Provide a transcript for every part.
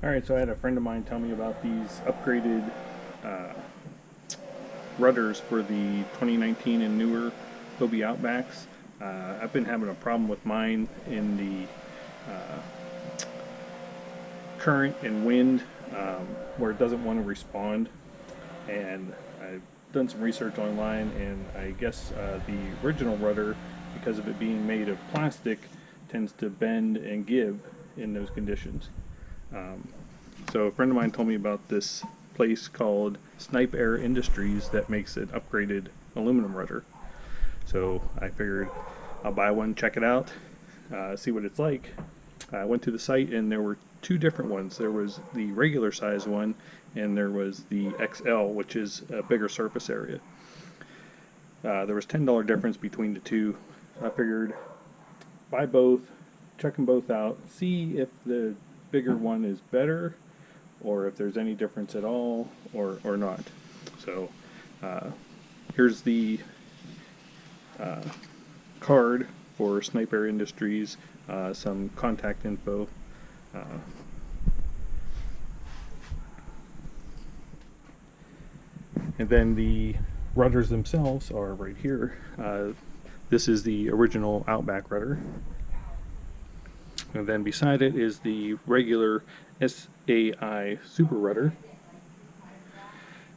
Alright, so I had a friend of mine tell me about these upgraded uh, rudders for the 2019 and newer Hobie Outbacks. I've been having a problem with mine in the current and wind where it doesn't want to respond. And I've done some research online, and I guess the original rudder, because of it being made of plastic, tends to bend and give in those conditions. So a friend of mine told me about this place called Snipe Industries that makes an upgraded aluminum rudder. So I figured I'll buy one, check it out, see what it's like. I went to the site and there were two different ones. There was the regular size one and there was the XL, which is a bigger surface area. There was $10 difference between the two. I figured buy both, check them both out, see if the bigger one is better or if there's any difference at all or not. So here's the card for Sniper Industries, some contact info. Uh, and then the rudders themselves are right here. This is the original Outback rudder. And then beside it is the regular SAI Super Rudder.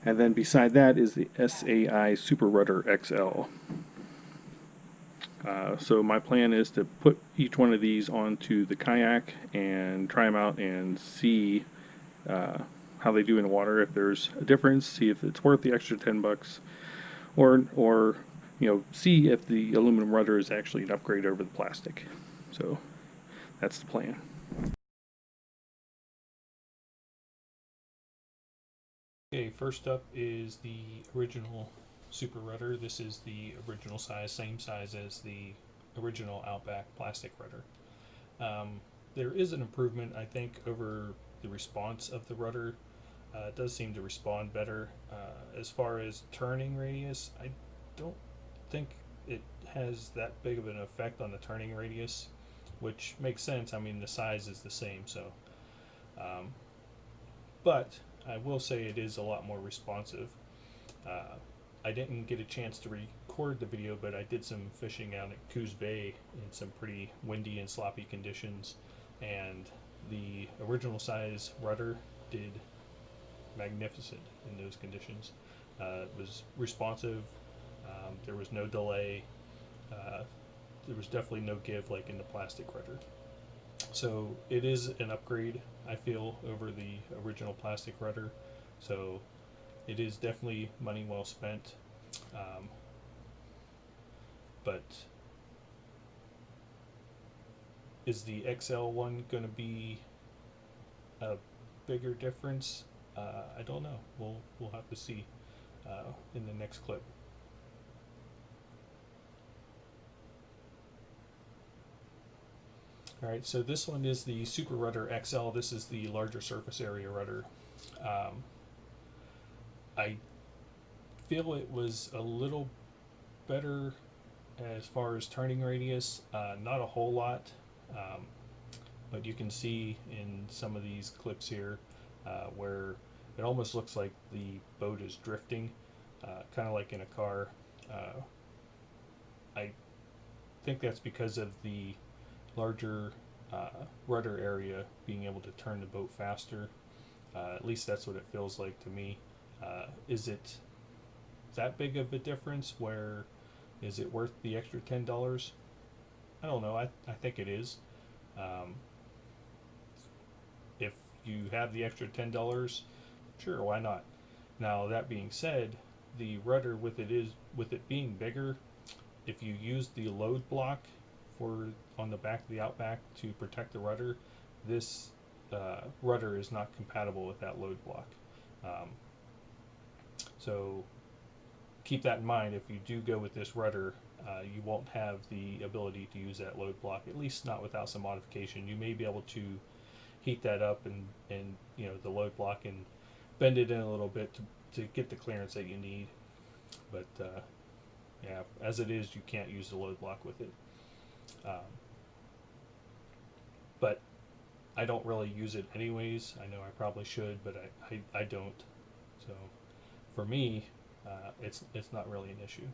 And then beside that is the SAI Super Rudder XL. So my plan is to put each one of these onto the kayak and try them out and see how they do in the water. If there's a difference, see if it's worth the extra $10, or see if the aluminum rudder is actually an upgrade over the plastic. So that's the plan. Okay, first up is the original Super Rudder. This is the original size, same size as the original Outback plastic rudder. There is an improvement, I think, over the response of the rudder. It does seem to respond better. As far as turning radius, I don't think it has that big of an effect on the turning radius, which makes sense. I mean, the size is the same, so. Um, but I will say it is a lot more responsive. Uh, I didn't get a chance to record the video, but I did some fishing out at Coos Bay in some pretty windy and sloppy conditions, and the original size rudder did magnificent in those conditions. It was responsive. There was no delay. Uh, there was definitely no give like in the plastic rudder. So it is an upgrade, I feel, over the original plastic rudder. So it is definitely money well spent. Um, but is the XL one going to be a bigger difference? I don't know. We'll have to see in the next clip. All right, so this one is the Super Rudder XL. This is the larger surface area rudder. Um, I feel it was a little better as far as turning radius. Not a whole lot, um, but you can see in some of these clips here where it almost looks like the boat is drifting, kind of like in a car. Uh, I think that's because of the larger rudder area being able to turn the boat faster. At least that's what it feels like to me. Is it that big of a difference where is it worth the extra $10? I don't know. I think it is. Um, if you have the extra $10, sure, why not? Now that being said, the rudder with it being bigger, if you use the load block for on the back of the Outback to protect the rudder, this rudder is not compatible with that load block. Um, so keep that in mind. If you do go with this rudder, you won't have the ability to use that load block, at least not without some modification. You may be able to heat that up and the load block and bend it in a little bit to get the clearance that you need. But yeah, as it is, you can't use the load block with it. Um, but I don't really use it anyways. I know I probably should, but I don't. So for me, it's not really an issue.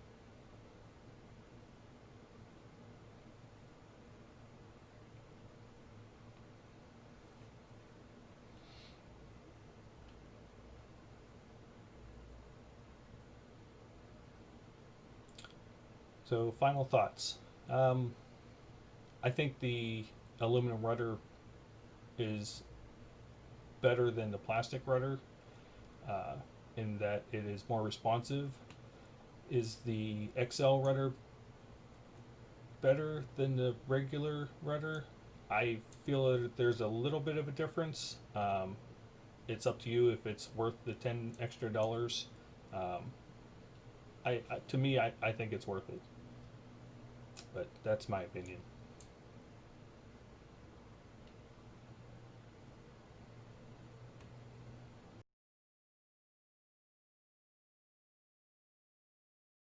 So final thoughts. Um, I think the aluminum rudder is better than the plastic rudder uh, in that it is more responsive. Is the XL rudder better than the regular rudder? I feel that there's a little bit of a difference. It's up to you if it's worth the $10 extra. Um, to me, I think it's worth it, but that's my opinion.